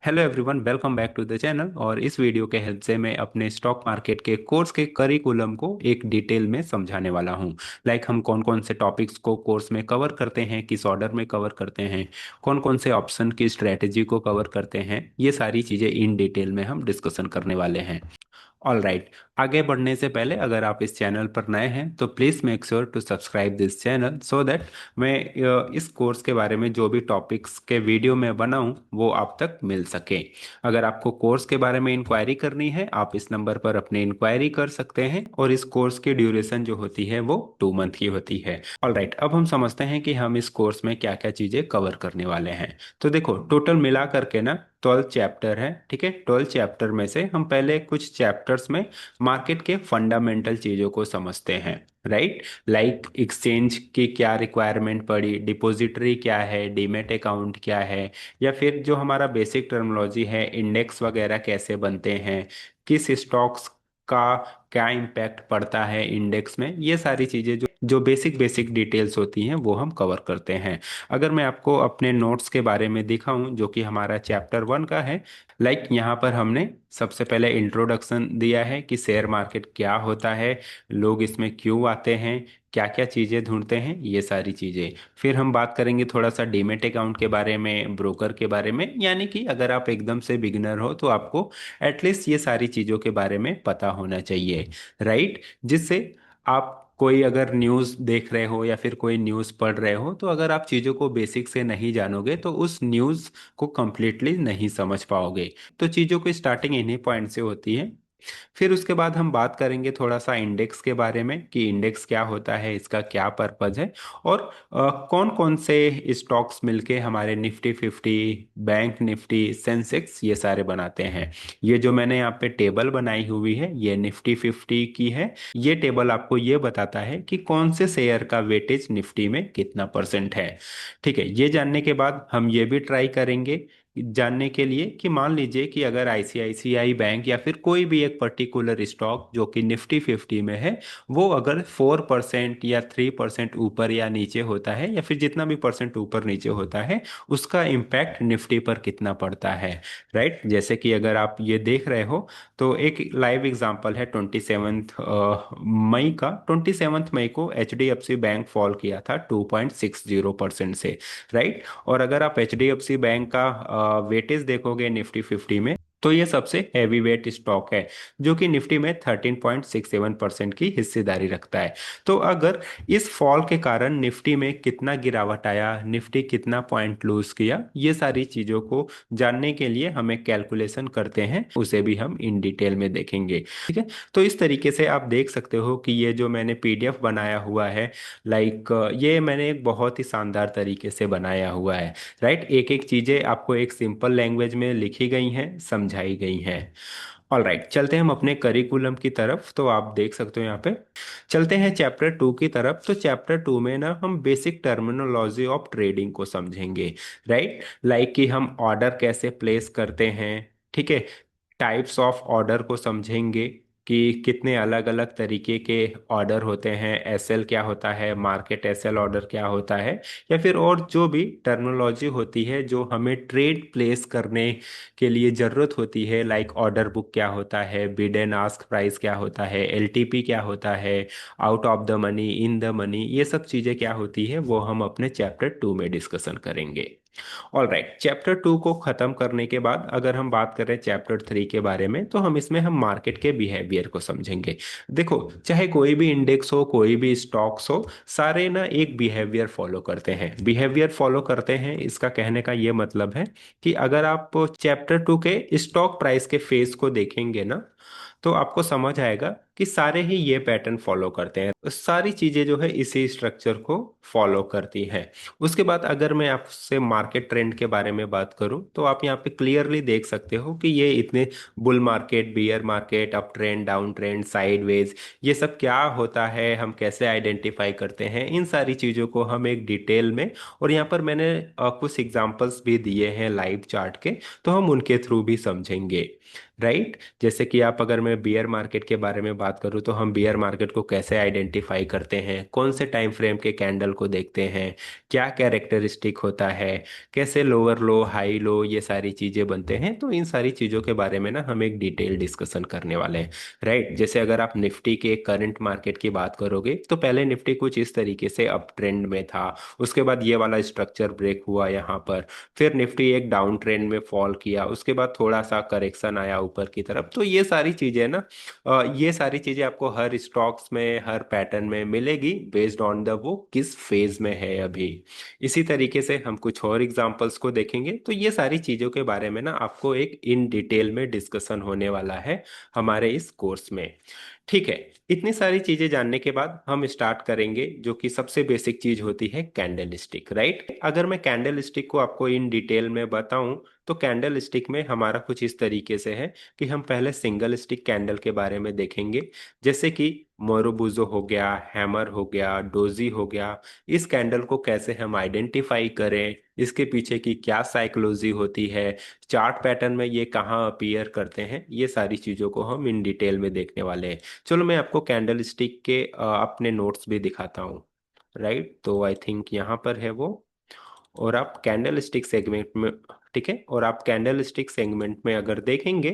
Hello everyone, welcome back to the channel. और इस video के हेल्प से मैं अपने स्टॉक मार्केट के कोर्स के करिकुलम को एक डिटेल में समझाने वाला हूँ। हम कौन कौन से टॉपिक्स को कोर्स में कवर करते हैं, किस ऑर्डर में कवर करते हैं, कौन कौन से ऑप्शन की स्ट्रेटेजी को कवर करते हैं, ये सारी चीज़ें इन डिटेल में हम डिस्कशन करने वाले हैं। ऑल राइट, आगे बढ़ने से पहले अगर आप इस चैनल पर नए हैं तो please make sure to subscribe this channel so that मैं इस कोर्स के बारे में जो भी टॉपिक्स के वीडियो मैं बनाऊं वो आप तक मिल सके। अगर आपको कोर्स के बारे में इंक्वायरी करनी है, आप इस नंबर पर अपनी इंक्वायरी कर सकते हैं। और इस कोर्स की ड्यूरेशन जो होती है वो 2 मंथ की होती है। ऑल राइट, अब हम समझते हैं कि हम इस कोर्स में क्या क्या चीज़ें कवर करने वाले हैं। तो देखो, टोटल मिला करके ना 12 चैप्टर है। ठीक है, 12 चैप्टर में से हम पहले कुछ चैप्टर्स में मार्केट के फंडामेंटल चीज़ों को समझते हैं। राइट, लाइक एक्सचेंज की क्या रिक्वायरमेंट पड़ी, डिपॉजिटरी क्या है, डीमेट अकाउंट क्या है, या फिर जो हमारा बेसिक टर्मिनोलॉजी है, इंडेक्स वगैरह कैसे बनते हैं, किस स्टॉक्स का क्या इम्पैक्ट पड़ता है इंडेक्स में, ये सारी चीज़ें जो जो बेसिक बेसिक डिटेल्स होती हैं वो हम कवर करते हैं। अगर मैं आपको अपने नोट्स के बारे में दिखाऊं जो कि हमारा चैप्टर 1 का है, यहाँ पर हमने सबसे पहले इंट्रोडक्शन दिया है कि शेयर मार्केट क्या होता है, लोग इसमें क्यों आते हैं, क्या क्या चीज़ें ढूंढते हैं, ये सारी चीज़ें। फिर हम बात करेंगे थोड़ा सा डीमेट अकाउंट के बारे में, ब्रोकर के बारे में, यानी कि अगर आप एकदम से बिगिनर हो तो आपको एटलीस्ट ये सारी चीज़ों के बारे में पता होना चाहिए। राइट, जिससे आप कोई अगर न्यूज़ देख रहे हो या फिर कोई न्यूज़ पढ़ रहे हो तो अगर आप चीज़ों को बेसिक से नहीं जानोगे तो उस न्यूज़ को कंप्लीटली नहीं समझ पाओगे। तो चीज़ों की स्टार्टिंग इन्हीं पॉइंट से होती है। फिर उसके बाद हम बात करेंगे थोड़ा सा इंडेक्स के बारे में कि इंडेक्स क्या होता है, इसका क्या पर्पज है, और कौन कौन से स्टॉक्स मिलके हमारे निफ्टी 50, बैंक निफ्टी, सेंसेक्स ये सारे बनाते हैं। ये जो मैंने यहाँ पे टेबल बनाई हुई है ये निफ्टी 50 की है। ये टेबल आपको ये बताता है कि कौन से शेयर का वेटेज निफ्टी में कितना परसेंट है। ठीक है, ये जानने के बाद हम ये भी ट्राई करेंगे जानने के लिए कि मान लीजिए कि अगर आईसीआईसीआई बैंक या फिर कोई भी एक पर्टिकुलर स्टॉक जो कि निफ्टी 50 में है, वो अगर 4% या 3% ऊपर या नीचे होता है, या फिर जितना भी परसेंट ऊपर नीचे होता है, उसका इम्पैक्ट निफ्टी पर कितना पड़ता है। राइट, जैसे कि अगर आप ये देख रहे हो तो एक लाइव एग्जांपल है 27 मई का। 27 मई को H D F C bank fall किया था 2.60% से। राइट, और अगर आप H D F C bank का वेटेज देखोगे निफ्टी 50 में, तो ये सबसे हैवी वेट स्टॉक है जो कि निफ्टी में 13.67% की हिस्सेदारी रखता है। तो अगर इस फॉल के कारण निफ्टी में कितना गिरावट आया, निफ्टी कितना पॉइंट लूज किया, ये सारी चीज़ों को जानने के लिए हम एक कैलकुलेशन करते हैं, उसे भी हम इन डिटेल में देखेंगे। ठीक है, तो इस तरीके से आप देख सकते हो कि ये जो मैंने पीडीएफ बनाया हुआ है, ये मैंने एक बहुत ही शानदार तरीके से बनाया हुआ है। राइट, एक एक चीज़ें आपको एक सिंपल लैंग्वेज में लिखी गई हैं, समझाई गई हैं। ऑल राइट, चलते हैं हम अपने करिकुलम की तरफ। तो आप देख सकते हो यहाँ पे, चलते हैं चैप्टर 2 की तरफ। तो चैप्टर 2 में ना हम बेसिक टर्मिनोलॉजी ऑफ ट्रेडिंग को समझेंगे। राइट, कि हम ऑर्डर कैसे प्लेस करते हैं। ठीक है, टाइप्स ऑफ ऑर्डर को समझेंगे कि कितने अलग अलग तरीके के ऑर्डर होते हैं, एसएल क्या होता है, मार्केट एसएल ऑर्डर क्या होता है, या फिर और जो भी टर्मिनोलॉजी होती है जो हमें ट्रेड प्लेस करने के लिए ज़रूरत होती है। ऑर्डर बुक क्या होता है, बिड एंड आस्क प्राइस क्या होता है, एलटीपी क्या होता है, out of the money, in the money, ये सब चीज़ें क्या होती है वो हम अपने चैप्टर 2 में डिस्कशन करेंगे। ऑल राइट, चैप्टर 2 को खत्म करने के बाद अगर हम बात करें चैप्टर 3 के बारे में, तो हम इसमें हम मार्केट के बिहेवियर को समझेंगे। देखो, चाहे कोई भी इंडेक्स हो, कोई भी स्टॉक्स हो, सारे ना एक बिहेवियर फॉलो करते हैं। बिहेवियर फॉलो करते हैं, इसका कहने का ये मतलब है कि अगर आप चैप्टर 2 के स्टॉक प्राइस के फेज को देखेंगे ना, तो आपको समझ आएगा कि सारे ही ये पैटर्न फॉलो करते हैं। सारी चीजें जो है इसी स्ट्रक्चर को फॉलो करती हैं। उसके बाद अगर मैं आपसे मार्केट ट्रेंड के बारे में बात करूं, तो आप यहाँ पे क्लियरली देख सकते हो कि ये इतने bull market, beer market, up trend, down trend, sideways, ये सब क्या होता है, हम कैसे आइडेंटिफाई करते हैं, इन सारी चीज़ों को हम एक डिटेल में, और यहाँ पर मैंने कुछ एग्जांपल्स भी दिए हैं लाइव चार्ट के, तो हम उनके थ्रू भी समझेंगे। राइट। जैसे कि आप, अगर मैं बियर मार्केट के बारे में बात करूं तो हम बियर मार्केट को कैसे आइडेंटिफाई करते हैं, कौन से टाइम फ्रेम के कैंडल को देखते हैं, क्या कैरेक्टरिस्टिक होता है, कैसे लोअर लो हाई लो ये सारी चीजें बनते हैं, तो इन सारी चीजों के बारे में ना हम एक डिटेल डिस्कशन करने वाले हैं। राइट। जैसे अगर आप निफ्टी के करंट मार्केट की बात करोगे तो पहले निफ्टी कुछ इस तरीके से अप ट्रेंड में था, उसके बाद ये वाला स्ट्रक्चर ब्रेक हुआ यहाँ पर, फिर निफ्टी एक डाउन ट्रेंड में फॉल किया, उसके बाद थोड़ा सा करेक्शन आया ऊपर की तरफ। तो ये सारी चीजें ना, ये सारी चीजें आपको हर स्टॉक्स में हर पैटर्न में मिलेगी बेस्ड ऑन द वो किस फेज में है अभी। इसी तरीके से हम कुछ और एग्जांपल्स को देखेंगे, तो ये सारी चीजों के बारे में ना आपको एक इन डिटेल में डिस्कशन होने वाला है हमारे इस कोर्स में। ठीक है। इतनी सारी चीजें जानने के बाद हम स्टार्ट करेंगे जो कि सबसे बेसिक चीज होती है कैंडल स्टिक। राइट। अगर मैं कैंडल स्टिक को आपको इन डिटेल में बताऊं तो कैंडल स्टिक में हमारा कुछ इस तरीके से है कि हम पहले सिंगल स्टिक कैंडल के बारे में देखेंगे, जैसे कि मोरोबुजो हो गया, हैमर हो गया, डोजी हो गया। इस कैंडल को कैसे हम आइडेंटिफाई करें, इसके पीछे की क्या साइकोलॉजी होती है, चार्ट पैटर्न में ये कहाँ अपीयर करते हैं, ये सारी चीजों को हम इन डिटेल में देखने वाले हैं। चलो मैं आपको कैंडल स्टिक के अपने नोट्स भी दिखाता हूँ। राइट। तो आई थिंक यहाँ पर है वो। और आप कैंडल स्टिक सेगमेंट में, ठीक है, और आप कैंडल स्टिक सेगमेंट में अगर देखेंगे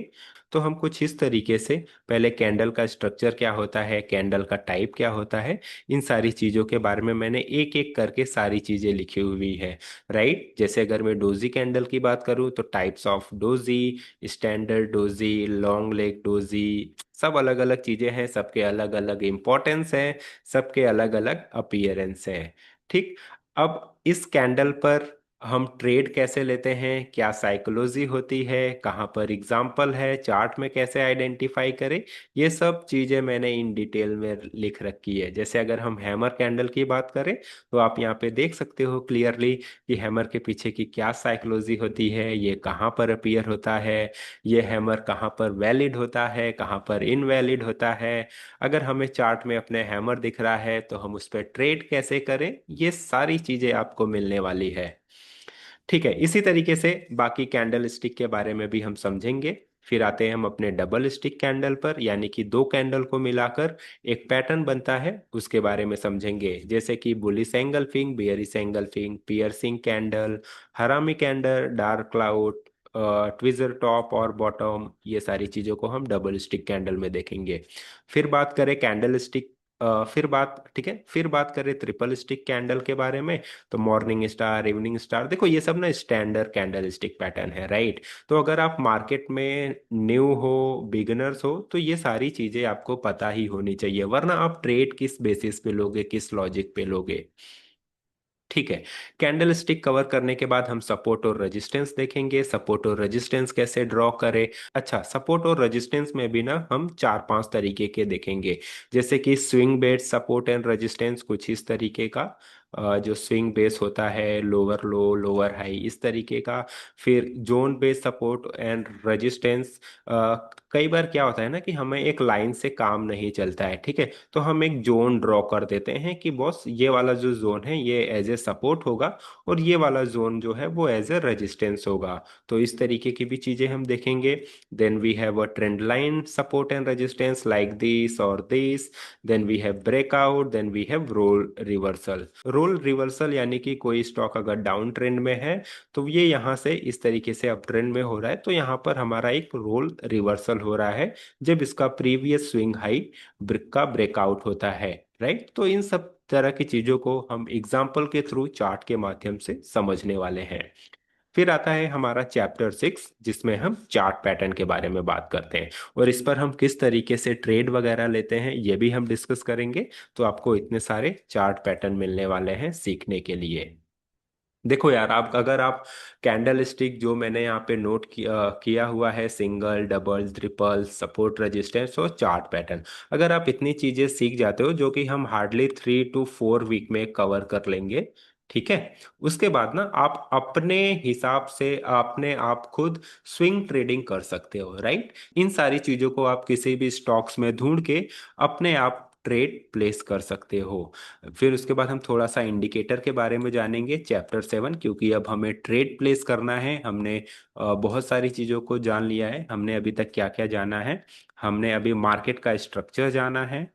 तो हम कुछ इस तरीके से पहले कैंडल का स्ट्रक्चर क्या होता है, कैंडल का टाइप क्या होता है, इन सारी चीजों के बारे में मैंने एक एक करके सारी चीजें लिखी हुई है। राइट। जैसे अगर मैं डोजी कैंडल की बात करूं तो types of doji, standard doji, long leg doji, सब अलग अलग चीजें हैं, सबके अलग अलग इंपॉर्टेंस है, सबके अलग अलग अपीयरेंस है। ठीक। अब इस कैंडल पर हम ट्रेड कैसे लेते हैं, क्या साइकोलॉजी होती है, कहाँ पर एग्जाम्पल है, चार्ट में कैसे आइडेंटिफाई करें, ये सब चीज़ें मैंने इन डिटेल में लिख रखी है। जैसे अगर हम हैमर कैंडल की बात करें तो आप यहाँ पे देख सकते हो क्लियरली कि हैमर के पीछे की क्या साइकोलॉजी होती है, ये कहाँ पर अपीयर होता है, ये हैमर कहाँ पर वैलिड होता है, कहाँ पर इनवैलिड होता है, अगर हमें चार्ट में अपने हैमर दिख रहा है तो हम उस पर ट्रेड कैसे करें, ये सारी चीजें आपको मिलने वाली है। ठीक है। इसी तरीके से बाकी कैंडल स्टिक के बारे में भी हम समझेंगे। फिर आते हैं हम अपने डबल स्टिक कैंडल पर, यानी कि दो कैंडल को मिलाकर एक पैटर्न बनता है, उसके बारे में समझेंगे, जैसे कि bullish engulfing, bearish engulfing, piercing candle, harami candle, dark cloud, tweezer top और बॉटम, ये सारी चीजों को हम डबल स्टिक कैंडल में देखेंगे। फिर बात करें कैंडल स्टिक, फिर बात, ठीक है, फिर बात करें ट्रिपल स्टिक कैंडल के बारे में, तो मॉर्निंग स्टार, इवनिंग स्टार, देखो ये सब ना स्टैंडर्ड कैंडल स्टिक पैटर्न है। राइट। तो अगर आप मार्केट में न्यू हो, बिगिनर्स हो, तो ये सारी चीजें आपको पता ही होनी चाहिए, वरना आप ट्रेड किस बेसिस पे लोगे, किस लॉजिक पे लोगे। ठीक है। कैंडल स्टिक कवर करने के बाद हम सपोर्ट और रेजिस्टेंस देखेंगे, सपोर्ट और रेजिस्टेंस कैसे ड्रॉ करें। अच्छा, सपोर्ट और रेजिस्टेंस में भी ना हम चार पांच तरीके के देखेंगे, जैसे कि swing based support and resistance, कुछ इस तरीके का, जो स्विंग बेस होता है, लोअर लो लोअर हाई इस तरीके का। फिर zone based support and resistance, कई बार क्या होता है ना कि हमें एक लाइन से काम नहीं चलता है, ठीक है, तो हम एक जोन ड्रॉ कर देते हैं कि बॉस ये वाला जो जोन है ये एज ए सपोर्ट होगा और ये वाला जोन जो है वो एज ए रेजिस्टेंस होगा। तो इस तरीके की भी चीजें हम देखेंगे। Then we have a trend line support and resistance like this और दिस। Then we have breakout, then we have role reversal. Role reversal यानी कि कोई स्टॉक अगर डाउन ट्रेंड में है तो ये यहाँ से इस तरीके से अप ट्रेंड में हो रहा है, तो यहाँ पर हमारा एक रोल रिवर्सल हो रहा है जब इसका प्रीवियस स्विंग हाई ब्रिक का ब्रेकआउट होता है। राइट। तो इन सब तरह की चीजों को हम एग्जाम्पल के थ्रू चार्ट के माध्यम से समझने वाले हैं। फिर आता है हमारा चैप्टर 6, जिसमें हम चार्ट पैटर्न के बारे में बात करते हैं और इस पर हम किस तरीके से ट्रेड वगैरह लेते हैं ये भी हम डिस्कस करेंगे। तो आपको इतने सारे चार्ट पैटर्न मिलने वाले हैं सीखने के लिए। देखो यार, आप अगर आप कैंडल स्टिक जो मैंने यहाँ पे नोट किया हुआ है, single double triple support resistance और चार्ट पैटर्न, अगर आप इतनी चीजें सीख जाते हो जो कि हम हार्डली 3 to 4 वीक में कवर कर लेंगे, ठीक है, उसके बाद ना आप अपने हिसाब से अपने आप खुद स्विंग ट्रेडिंग कर सकते हो। राइट। इन सारी चीजों को आप किसी भी स्टॉक्स में ढूंढ के अपने आप ट्रेड प्लेस कर सकते हो। फिर उसके बाद हम थोड़ा सा इंडिकेटर के बारे में जानेंगे चैप्टर 7, क्योंकि अब हमें ट्रेड प्लेस करना है। हमने बहुत सारी चीज़ों को जान लिया है। हमने अभी तक क्या क्या जाना है, हमने अभी मार्केट का स्ट्रक्चर जाना है।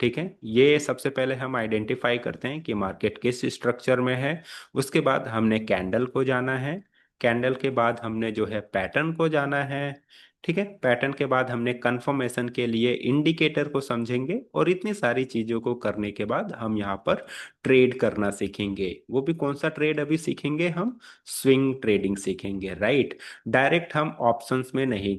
ठीक है, ये सबसे पहले हम आइडेंटिफाई करते हैं कि मार्केट किस स्ट्रक्चर में है। उसके बाद हमने कैंडल को जाना है। कैंडल के बाद हमने जो है पैटर्न को जाना है। ठीक है, पैटर्न के बाद हमने कंफर्मेशन के लिए इंडिकेटर को समझेंगे, और इतनी सारी चीजों को करने के बाद हम यहाँ पर ट्रेड करना सीखेंगे। वो भी कौन सा ट्रेड अभी सीखेंगे हम? स्विंग ट्रेडिंग सीखेंगे, राइट। डायरेक्ट हम ऑप्शंस में नहीं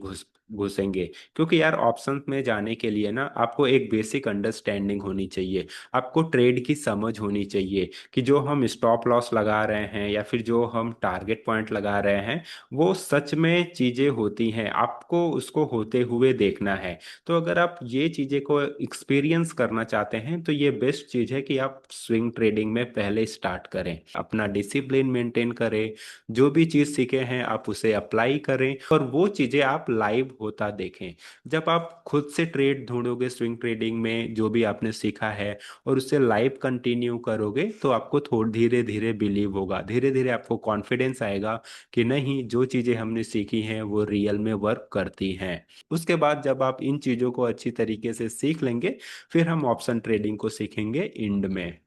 घुसेंगे, क्योंकि यार ऑप्शंस में जाने के लिए ना आपको एक बेसिक अंडरस्टैंडिंग होनी चाहिए। आपको ट्रेड की समझ होनी चाहिए कि जो हम स्टॉप लॉस लगा रहे हैं या फिर जो हम टारगेट पॉइंट लगा रहे हैं वो सच में चीजें होती हैं, आपको उसको होते हुए देखना है। तो अगर आप ये चीजें को एक्सपीरियंस करना चाहते हैं तो ये बेस्ट चीज है कि आप स्विंग ट्रेडिंग में पहले स्टार्ट करें, अपना डिसिप्लिन मेंटेन करें, जो भी चीज सीखे हैं आप उसे अप्लाई करें, और वो चीजें आप लाइव होता देखें। जब आप खुद से ट्रेड ढूंढोगे स्विंग ट्रेडिंग में जो भी आपने सीखा है और उससे लाइव कंटिन्यू करोगे, तो आपको थोड़ा धीरे धीरे बिलीव होगा, धीरे धीरे आपको कॉन्फिडेंस आएगा कि नहीं, जो चीजें हमने सीखी हैं वो रियल में वर्क करती हैं। उसके बाद जब आप इन चीजों को अच्छी तरीके से सीख लेंगे, फिर हम ऑप्शन ट्रेडिंग को सीखेंगे इंड में।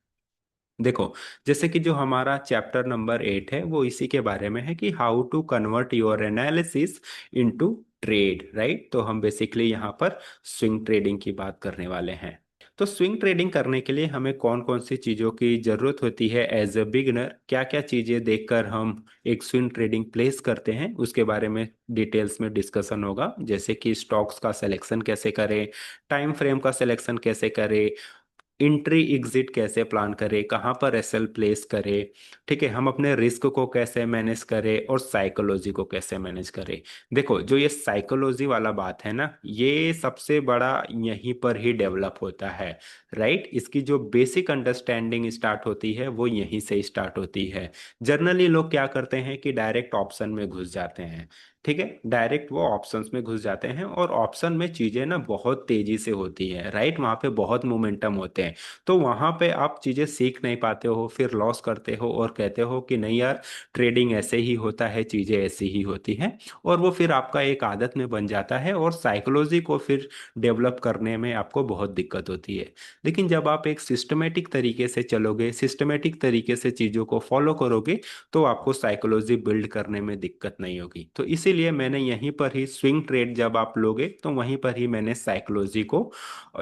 देखो, जैसे कि जो हमारा चैप्टर नंबर 8 है वो इसी के बारे में है कि how to convert your analysis into trade, right. तो हम बेसिकली यहाँ पर स्विंग ट्रेडिंग की बात करने वाले हैं। तो स्विंग ट्रेडिंग करने के लिए हमें कौन कौन सी चीज़ों की ज़रूरत होती है एज अ बिगनर, क्या क्या चीज़ें देखकर हम एक स्विंग ट्रेडिंग प्लेस करते हैं, उसके बारे में डिटेल्स में डिस्कशन होगा। जैसे कि स्टॉक्स का सिलेक्शन कैसे करें, टाइम फ्रेम का सिलेक्शन कैसे करें, इंट्री एग्जिट कैसे प्लान करें, कहाँ पर एसएल प्लेस करें, ठीक है, हम अपने रिस्क को कैसे मैनेज करें और साइकोलॉजी को कैसे मैनेज करें। देखो, जो ये साइकोलॉजी वाला बात है ना, ये सबसे बड़ा यहीं पर ही डेवलप होता है, राइट। इसकी जो बेसिक अंडरस्टैंडिंग स्टार्ट होती है वो यहीं से स्टार्ट होती है। जनरली लोग क्या करते हैं कि डायरेक्ट ऑप्शन में घुस जाते हैं। ठीक है, डायरेक्ट वो ऑप्शंस में घुस जाते हैं, और ऑप्शन में चीजें ना बहुत तेजी से होती है, राइट। वहां पे बहुत मोमेंटम होते हैं, तो वहां पे आप चीजें सीख नहीं पाते हो, फिर लॉस करते हो और कहते हो कि नहीं यार, ट्रेडिंग ऐसे ही होता है, चीजें ऐसी ही होती हैं, और वो फिर आपका एक आदत में बन जाता है, और साइकोलॉजी को फिर डेवलप करने में आपको बहुत दिक्कत होती है। लेकिन जब आप एक सिस्टमेटिक तरीके से चलोगे, सिस्टमेटिक तरीके से चीजों को फॉलो करोगे, तो आपको साइकोलॉजी बिल्ड करने में दिक्कत नहीं होगी। तो इसीलिए मैंने यहीं पर ही स्विंग ट्रेड जब आप लोगे तो वहीं पर ही मैंने साइकोलॉजी को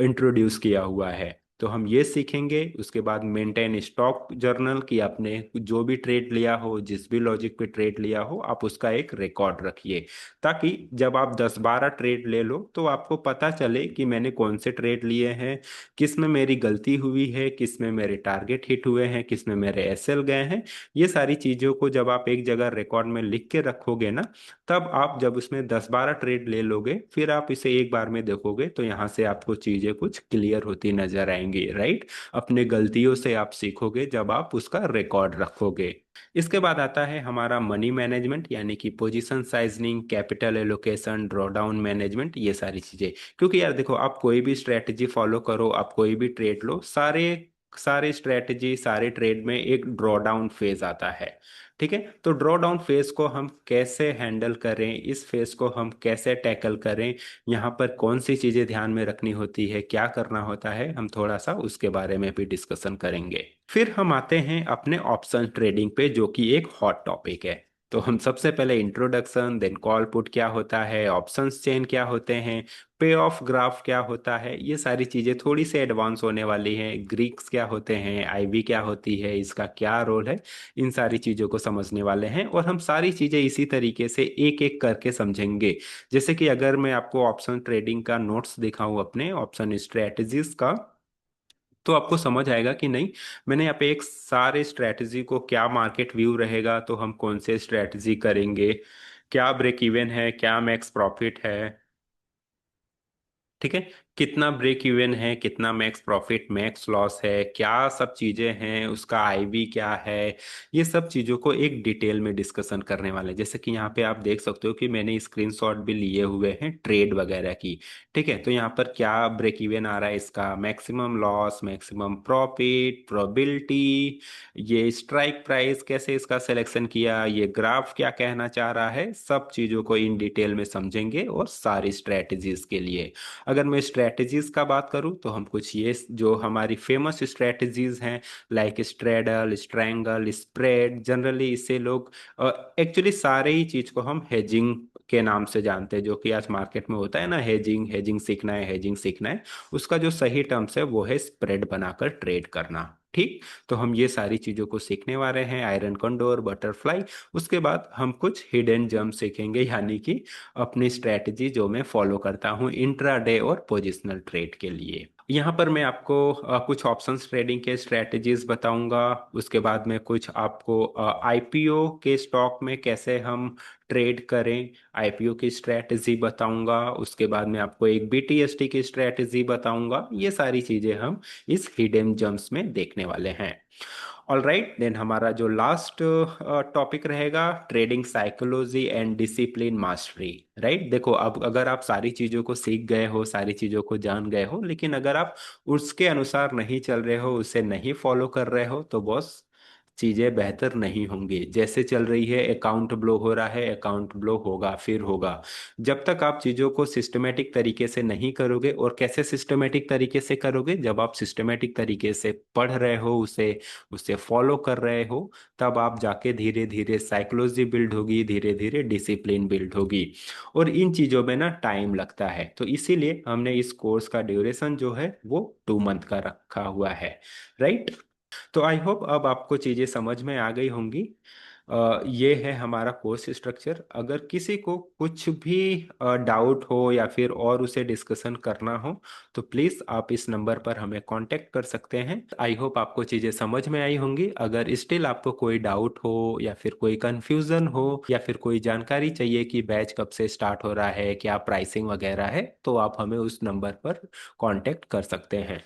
इंट्रोड्यूस किया हुआ है। तो हम ये सीखेंगे। उसके बाद मेंटेन स्टॉक जर्नल, कि आपने जो भी ट्रेड लिया हो, जिस भी लॉजिक पे ट्रेड लिया हो, आप उसका एक रिकॉर्ड रखिए, ताकि जब आप 10-12 ट्रेड ले लो तो आपको पता चले कि मैंने कौन से ट्रेड लिए हैं, किस में मेरी गलती हुई है, किस में मेरे टारगेट हिट हुए हैं, किस में मेरे एसएल गए हैं। ये सारी चीजों को जब आप एक जगह रिकॉर्ड में लिख के रखोगे ना, तब आप जब उसमें 10-12 ट्रेड ले लोगे, फिर आप इसे एक बार में देखोगे तो यहाँ से आपको चीजें कुछ क्लियर होती नजर आएंगी, राइट। अपने गलतियों से आप सीखोगे जब आप उसका रिकॉर्ड रखोगे। इसके बाद आता है हमारा मनी मैनेजमेंट, यानी कि position sizing, capital allocation, draw down management, ये सारी चीजें। क्योंकि यार देखो, आप कोई भी स्ट्रेटजी फॉलो करो, आप कोई भी ट्रेड लो, सारे सारे स्ट्रेटजी सारे ट्रेड में एक ड्रॉ डाउन फेज आता है। ठीक है, तो ड्रॉ डाउन फेज को हम कैसे हैंडल करें, इस फेज को हम कैसे टैकल करें, यहाँ पर कौन सी चीजें ध्यान में रखनी होती है, क्या करना होता है, हम थोड़ा सा उसके बारे में भी डिस्कशन करेंगे। फिर हम आते हैं अपने ऑप्शन ट्रेडिंग पे, जो कि एक हॉट टॉपिक है। तो हम सबसे पहले इंट्रोडक्शन, देन कॉल पुट क्या होता है, ऑप्शंस चेन क्या होते हैं, पे ऑफ ग्राफ क्या होता है, ये सारी चीजें थोड़ी सी एडवांस होने वाली हैं। ग्रीक्स क्या होते हैं, आईवी क्या होती है, इसका क्या रोल है, इन सारी चीजों को समझने वाले हैं, और हम सारी चीजें इसी तरीके से एक एक करके समझेंगे। जैसे कि अगर मैं आपको ऑप्शन ट्रेडिंग का नोट्स दिखाऊं अपने ऑप्शन स्ट्रेटजीज का, तो आपको समझ आएगा कि नहीं, मैंने यहाँ पे एक सारे स्ट्रेटजी को, क्या मार्केट व्यू रहेगा तो हम कौन से स्ट्रेटजी करेंगे, क्या ब्रेक इवन है, क्या मैक्स प्रॉफिट है, ठीक है, कितना ब्रेक इवन है, कितना मैक्स प्रॉफिट मैक्स लॉस है, क्या सब चीजें हैं, उसका आईवी क्या है, ये सब चीजों को एक डिटेल में डिस्कशन करने वाले हैं। जैसे कि यहाँ पे आप देख सकते हो कि मैंने स्क्रीनशॉट भी लिए हुए हैं ट्रेड वगैरह की। ठीक है, तो यहाँ पर क्या ब्रेक इवन आ रहा है, इसका maximum loss, maximum profit, probability, ये स्ट्राइक प्राइस कैसे इसका सिलेक्शन किया, ये ग्राफ क्या कहना चाह रहा है, सब चीजों को इन डिटेल में समझेंगे और सारी स्ट्रेटजीज के लिए। अगर मैं स्ट्रेटजीज का बात करूं तो हम कुछ ये जो हमारी फेमस स्ट्रेटजीज हैं, like straddle, strangle, spread, generally इसे लोग एक्चुअली सारे ही चीज को हम हेजिंग के नाम से जानते हैं, जो कि आज मार्केट में होता है ना, हेजिंग, हेजिंग सीखना है, हेजिंग सीखना है। उसका जो सही टर्म्स है वो है स्प्रेड बनाकर ट्रेड करना। ठीक, तो हम ये सारी चीजों को सीखने वाले हैं, आयरन कंडोर, बटरफ्लाई। उसके बाद हम कुछ हिडन जम्प सीखेंगे, यानी कि अपनी स्ट्रेटजी जो मैं फॉलो करता हूँ इंट्राडे और पोजिशनल ट्रेड के लिए। यहाँ पर मैं आपको कुछ ऑप्शंस ट्रेडिंग के स्ट्रेटजीज बताऊंगा। उसके बाद में कुछ आपको आईपीओ के स्टॉक में कैसे हम ट्रेड करें, आईपीओ की स्ट्रेटजी बताऊंगा। उसके बाद में आपको एक बीटीएसटी की स्ट्रेटजी बताऊंगा। ये सारी चीजें हम इस हिडन जम्प्स में देखने वाले हैं। ऑल राइट, देन हमारा जो लास्ट टॉपिक रहेगा, trading psychology and discipline mastery. Right, देखो अब अगर आप सारी चीजों को सीख गए हो, सारी चीजों को जान गए हो, लेकिन अगर आप उसके अनुसार नहीं चल रहे हो, उसे नहीं फॉलो कर रहे हो, तो बॉस चीजें बेहतर नहीं होंगी। जैसे चल रही है, अकाउंट ब्लो हो रहा है, अकाउंट ब्लो होगा फिर होगा। जब तक आप चीजों को सिस्टमेटिक तरीके से नहीं करोगे, और कैसे सिस्टमेटिक तरीके से करोगे, जब आप सिस्टमेटिक तरीके से पढ़ रहे हो, उसे उसे फॉलो कर रहे हो, तब आप जाके धीरे धीरे साइकोलॉजी बिल्ड होगी, धीरे धीरे डिसिप्लिन बिल्ड होगी। और इन चीजों में ना टाइम लगता है, तो इसीलिए हमने इस कोर्स का ड्यूरेशन जो है वो 2 मंथ का रखा हुआ है। राइट, तो आई होप अब आपको चीज़ें समझ में आ गई होंगी। ये है हमारा कोर्स स्ट्रक्चर। अगर किसी को कुछ भी डाउट हो या फिर और उसे डिस्कशन करना हो, तो प्लीज़ आप इस नंबर पर हमें कांटेक्ट कर सकते हैं। आई होप आपको चीज़ें समझ में आई होंगी। अगर स्टिल आपको कोई डाउट हो या फिर कोई कंफ्यूजन हो या फिर कोई जानकारी चाहिए कि बैच कब से स्टार्ट हो रहा है, क्या प्राइसिंग वगैरह है, तो आप हमें उस नंबर पर कांटेक्ट कर सकते हैं।